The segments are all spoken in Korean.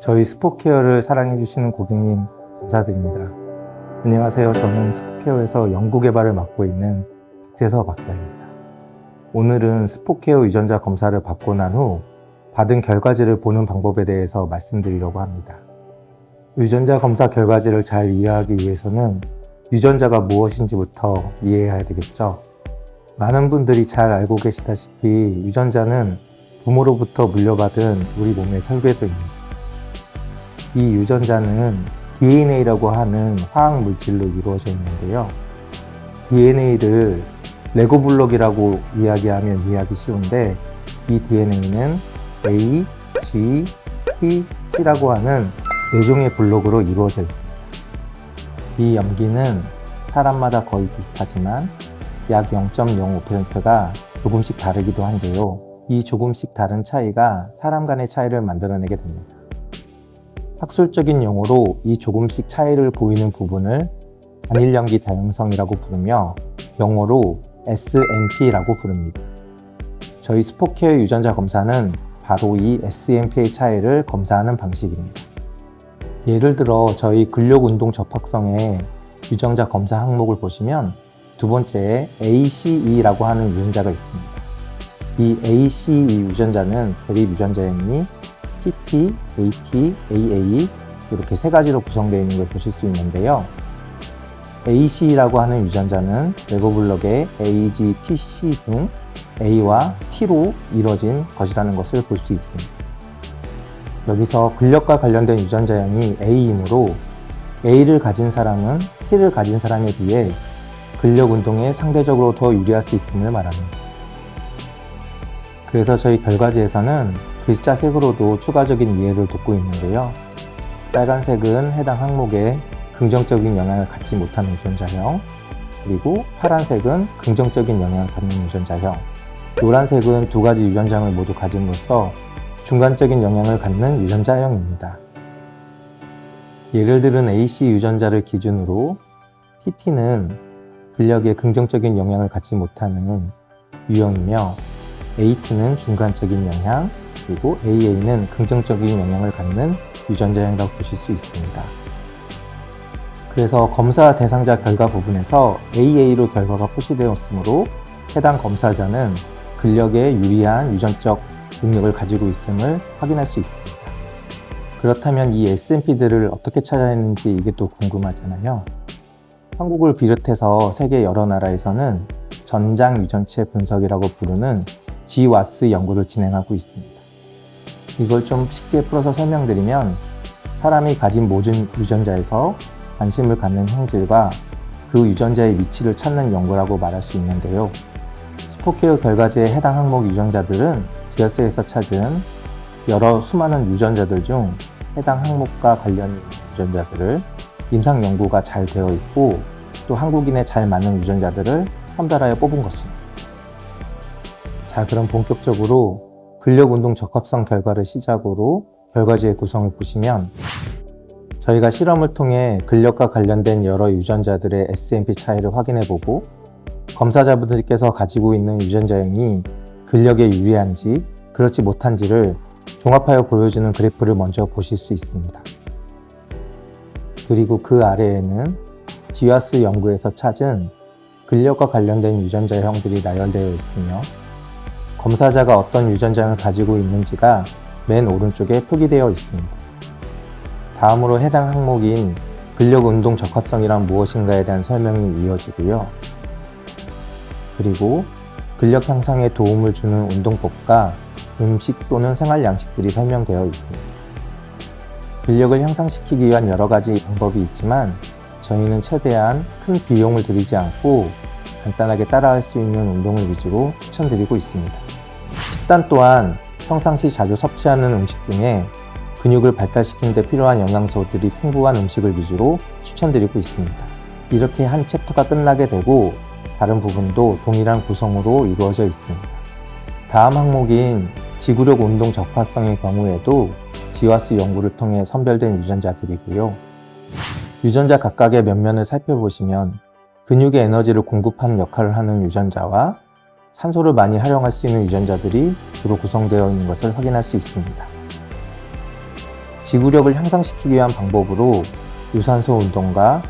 저희 스포케어를 사랑해주시는 고객님 감사드립니다. 안녕하세요. 저는 스포케어에서 연구개발을 맡고 있는 박재서 박사입니다. 오늘은 스포케어 유전자 검사를 받고 난 후 받은 결과지를 보는 방법에 대해서 말씀드리려고 합니다. 유전자 검사 결과지를 잘 이해하기 위해서는 유전자가 무엇인지부터 이해해야 되겠죠. 많은 분들이 잘 알고 계시다시피 유전자는 부모로부터 물려받은 우리 몸의 설계도입니다. 이 유전자는 DNA라고 하는 화학 물질로 이루어져 있는데요. DNA를 레고 블록이라고 이야기하면 이해하기 쉬운데 이 DNA는 A, G, T, C라고 하는 4종의 블록으로 이루어져 있습니다. 이 염기는 사람마다 거의 비슷하지만 약 0.05%가 조금씩 다르기도 한데요. 이 조금씩 다른 차이가 사람 간의 차이를 만들어내게 됩니다. 학술적인 용어로 이 조금씩 차이를 보이는 부분을 단일염기 다양성이라고 부르며 영어로 SNP라고 부릅니다. 저희 스포케어 유전자 검사는 바로 이 SNP의 차이를 검사하는 방식입니다. 예를 들어 저희 근력운동 접합성의 유전자 검사 항목을 보시면 두 번째에 ACE라고 하는 유전자가 있습니다. 이 ACE 유전자는 대립 유전자형이 TT, AT, AA 이렇게 세 가지로 구성되어 있는 걸 보실 수 있는데요. AC라고 하는 유전자는 레고 블록의 AG, TC 중 A와 T로 이루어진 것이라는 것을 볼 수 있습니다. 여기서 근력과 관련된 유전자형이 A이므로 A를 가진 사람은 T를 가진 사람에 비해 근력 운동에 상대적으로 더 유리할 수 있음을 말합니다. 그래서 저희 결과지에서는 글자 색으로도 추가적인 이해를 돕고 있는데요. 빨간색은 해당 항목에 긍정적인 영향을 갖지 못하는 유전자형, 그리고 파란색은 긍정적인 영향을 갖는 유전자형, 노란색은 두 가지 유전자형을 모두 가짐으로써 중간적인 영향을 갖는 유전자형입니다. 예를 들은 AC 유전자를 기준으로 TT는 근력에 긍정적인 영향을 갖지 못하는 유형이며 AT는 중간적인 영향, 그리고 AA는 긍정적인 영향을 갖는 유전자형이라고 보실 수 있습니다. 그래서 검사 대상자 결과 부분에서 AA로 결과가 표시되었으므로 해당 검사자는 근력에 유리한 유전적 능력을 가지고 있음을 확인할 수 있습니다. 그렇다면 이 SNP들을 어떻게 찾아냈는지 이게 또 궁금하잖아요. 한국을 비롯해서 세계 여러 나라에서는 전장 유전체 분석이라고 부르는 GWAS 연구를 진행하고 있습니다. 이걸 좀 쉽게 풀어서 설명드리면 사람이 가진 모든 유전자에서 관심을 갖는 형질과 그 유전자의 위치를 찾는 연구라고 말할 수 있는데요. 스포케어 결과지에 해당 항목 유전자들은 GWAS에서 찾은 여러 수많은 유전자들 중 해당 항목과 관련 있는 유전자들을 임상 연구가 잘 되어 있고 또 한국인에 잘 맞는 유전자들을 선별하여 뽑은 것입니다. 자, 그럼 본격적으로 근력운동 적합성 결과를 시작으로 결과지의 구성을 보시면 저희가 실험을 통해 근력과 관련된 여러 유전자들의 SNP 차이를 확인해보고 검사자분들께서 가지고 있는 유전자형이 근력에 유리한지 그렇지 못한지를 종합하여 보여주는 그래프를 먼저 보실 수 있습니다. 그리고 그 아래에는 GWAS 연구에서 찾은 근력과 관련된 유전자형들이 나열되어 있으며 검사자가 어떤 유전자형을 가지고 있는지가 맨 오른쪽에 표기되어 있습니다. 다음으로 해당 항목인 근력운동 적합성이란 무엇인가에 대한 설명이 이어지고요. 그리고 근력 향상에 도움을 주는 운동법과 음식 또는 생활 양식들이 설명되어 있습니다. 근력을 향상시키기 위한 여러 가지 방법이 있지만 저희는 최대한 큰 비용을 들이지 않고 간단하게 따라할 수 있는 운동을 위주로 추천드리고 있습니다. 식단 또한 평상시 자주 섭취하는 음식 중에 근육을 발달시키는 데 필요한 영양소들이 풍부한 음식을 위주로 추천드리고 있습니다. 이렇게 한 챕터가 끝나게 되고 다른 부분도 동일한 구성으로 이루어져 있습니다. 다음 항목인 지구력 운동 적합성의 경우에도 GWAS 연구를 통해 선별된 유전자들이고요. 유전자 각각의 면면을 살펴보시면 근육의 에너지를 공급하는 역할을 하는 유전자와 산소를 많이 활용할 수 있는 유전자들이 주로 구성되어 있는 것을 확인할 수 있습니다. 지구력을 향상시키기 위한 방법으로 유산소 운동과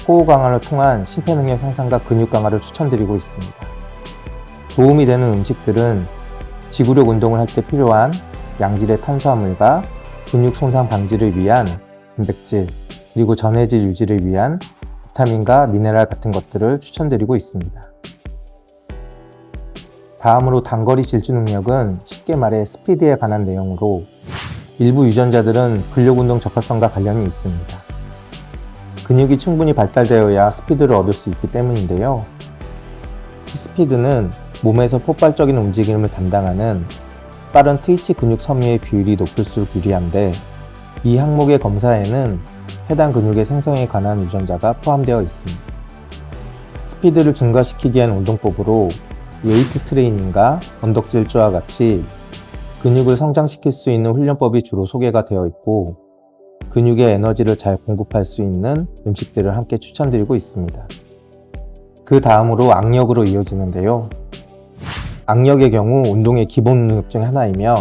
호흡 강화를 통한 심폐능력 향상과 근육 강화를 추천드리고 있습니다. 도움이 되는 음식들은 지구력 운동을 할 때 필요한 양질의 탄수화물과 근육 손상 방지를 위한 단백질, 그리고 전해질 유지를 위한 비타민과 미네랄 같은 것들을 추천드리고 있습니다. 다음으로 단거리 질주 능력은 쉽게 말해 스피드에 관한 내용으로 일부 유전자들은 근력운동 적합성과 관련이 있습니다. 근육이 충분히 발달되어야 스피드를 얻을 수 있기 때문인데요. 스피드는 몸에서 폭발적인 움직임을 담당하는 빠른 트위치 근육 섬유의 비율이 높을수록 유리한데, 이 항목의 검사에는 해당 근육의 생성에 관한 유전자가 포함되어 있습니다. 스피드를 증가시키기 위한 운동법으로 웨이트 트레이닝과 언덕질주와 같이 근육을 성장시킬 수 있는 훈련법이 주로 소개가 되어 있고, 근육에 에너지를 잘 공급할 수 있는 음식들을 함께 추천드리고 있습니다. 그 다음으로 악력으로 이어지는데요. 악력의 경우 운동의 기본 능력 중 하나이며,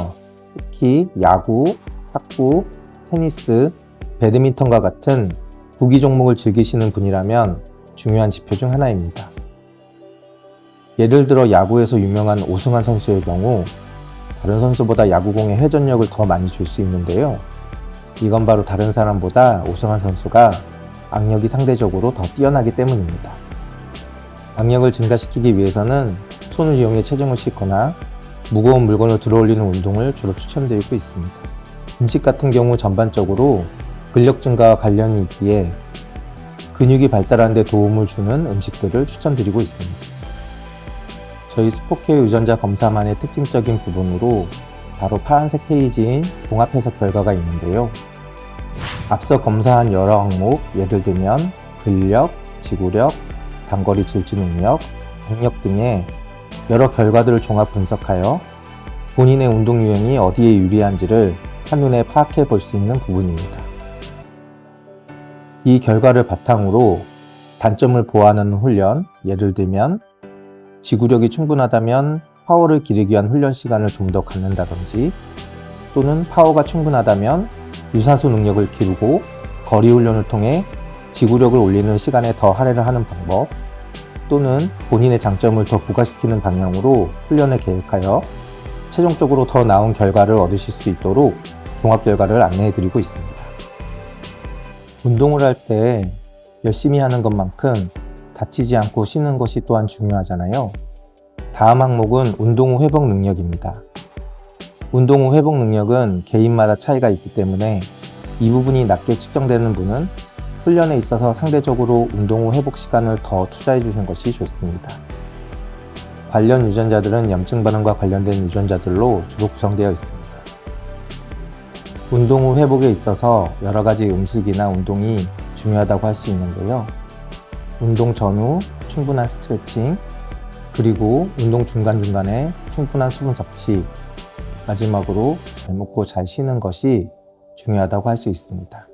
특히 야구, 탁구, 테니스, 배드민턴과 같은 구기 종목을 즐기시는 분이라면 중요한 지표 중 하나입니다. 예를 들어 야구에서 유명한 오승환 선수의 경우 다른 선수보다 야구공에 회전력을 더 많이 줄 수 있는데요. 이건 바로 다른 사람보다 오승환 선수가 악력이 상대적으로 더 뛰어나기 때문입니다. 악력을 증가시키기 위해서는 손을 이용해 체중을 싣거나 무거운 물건을 들어올리는 운동을 주로 추천드리고 있습니다. 음식 같은 경우 전반적으로 근력 증가와 관련이 있기에 근육이 발달하는 데 도움을 주는 음식들을 추천드리고 있습니다. 저희 스포케어 유전자 검사만의 특징적인 부분으로 바로 파란색 페이지인 종합 해석 결과가 있는데요. 앞서 검사한 여러 항목, 예를 들면 근력, 지구력, 단거리 질주 능력, 악력 등의 여러 결과들을 종합 분석하여 본인의 운동 유형이 어디에 유리한지를 한눈에 파악해 볼 수 있는 부분입니다. 이 결과를 바탕으로 단점을 보완하는 훈련, 예를 들면 지구력이 충분하다면 파워를 기르기 위한 훈련 시간을 좀 더 갖는다든지, 또는 파워가 충분하다면 유산소 능력을 기르고 거리 훈련을 통해 지구력을 올리는 시간에 더 할애를 하는 방법, 또는 본인의 장점을 더 부각시키는 방향으로 훈련을 계획하여 최종적으로 더 나은 결과를 얻으실 수 있도록 종합 결과를 안내해 드리고 있습니다. 운동을 할 때 열심히 하는 것만큼 다치지 않고 쉬는 것이 또한 중요하잖아요. 다음 항목은 운동 후 회복 능력입니다. 운동 후 회복 능력은 개인마다 차이가 있기 때문에 이 부분이 낮게 측정되는 분은 훈련에 있어서 상대적으로 운동 후 회복 시간을 더 투자해 주시는 것이 좋습니다. 관련 유전자들은 염증 반응과 관련된 유전자들로 주로 구성되어 있습니다. 운동 후 회복에 있어서 여러 가지 음식이나 운동이 중요하다고 할 수 있는데요. 운동 전후 충분한 스트레칭, 그리고 운동 중간중간에 충분한 수분 섭취, 마지막으로 잘 먹고 잘 쉬는 것이 중요하다고 할 수 있습니다.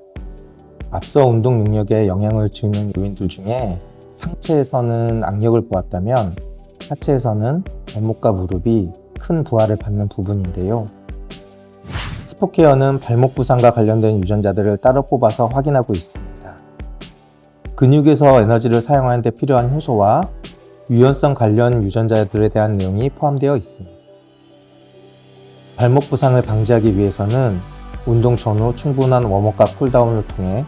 앞서 운동 능력에 영향을 주는 요인들 중에 상체에서는 악력을 보았다면 하체에서는 발목과 무릎이 큰 부하를 받는 부분인데요. 스포케어는 발목 부상과 관련된 유전자들을 따로 뽑아서 확인하고 있습니다. 근육에서 에너지를 사용하는 데 필요한 효소와 유연성 관련 유전자들에 대한 내용이 포함되어 있습니다. 발목 부상을 방지하기 위해서는 운동 전후 충분한 웜업과 쿨다운을 통해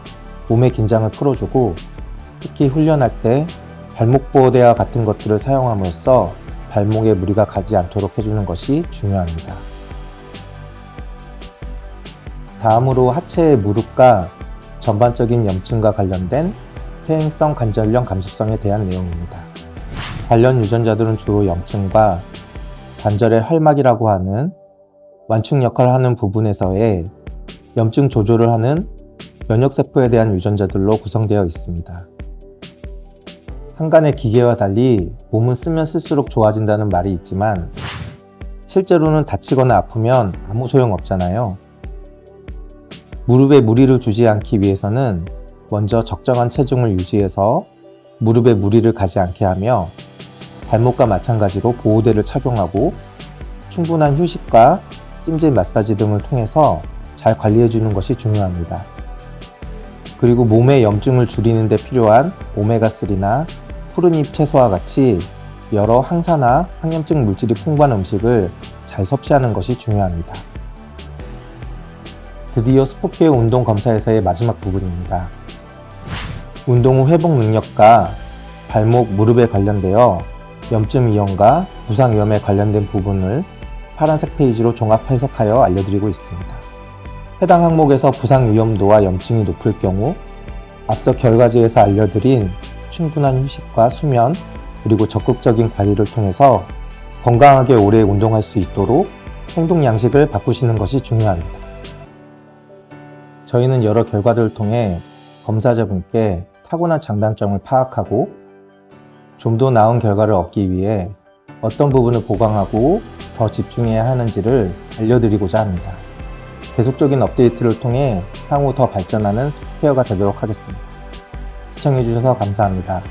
몸의 긴장을 풀어주고, 특히 훈련할 때 발목 보호대와 같은 것들을 사용함으로써 발목에 무리가 가지 않도록 해주는 것이 중요합니다. 다음으로 하체의 무릎과 전반적인 염증과 관련된 퇴행성 관절염 감소성에 대한 내용입니다. 관련 유전자들은 주로 염증과 관절의 활막이라고 하는 완충 역할을 하는 부분에서의 염증 조절을 하는 면역세포에 대한 유전자들로 구성되어 있습니다. 한간의 기계와 달리 몸은 쓰면 쓸수록 좋아진다는 말이 있지만 실제로는 다치거나 아프면 아무 소용 없잖아요. 무릎에 무리를 주지 않기 위해서는 먼저 적정한 체중을 유지해서 무릎에 무리를 가지 않게 하며, 발목과 마찬가지로 보호대를 착용하고 충분한 휴식과 찜질 마사지 등을 통해서 잘 관리해주는 것이 중요합니다. 그리고 몸의 염증을 줄이는 데 필요한 오메가3나 푸른잎 채소와 같이 여러 항산화, 항염증 물질이 풍부한 음식을 잘 섭취하는 것이 중요합니다. 드디어 스포케어 운동 검사에서의 마지막 부분입니다. 운동 후 회복 능력과 발목, 무릎에 관련되어 염증 위험과 부상 위험에 관련된 부분을 파란색 페이지로 종합 해석하여 알려드리고 있습니다. 해당 항목에서 부상 위험도와 염증이 높을 경우 앞서 결과지에서 알려드린 충분한 휴식과 수면 그리고 적극적인 관리를 통해서 건강하게 오래 운동할 수 있도록 행동 양식을 바꾸시는 것이 중요합니다. 저희는 여러 결과들을 통해 검사자분께 타고난 장단점을 파악하고 좀 더 나은 결과를 얻기 위해 어떤 부분을 보강하고 더 집중해야 하는지를 알려드리고자 합니다. 계속적인 업데이트를 통해 향후 더 발전하는 스포케어가 되도록 하겠습니다. 시청해주셔서 감사합니다.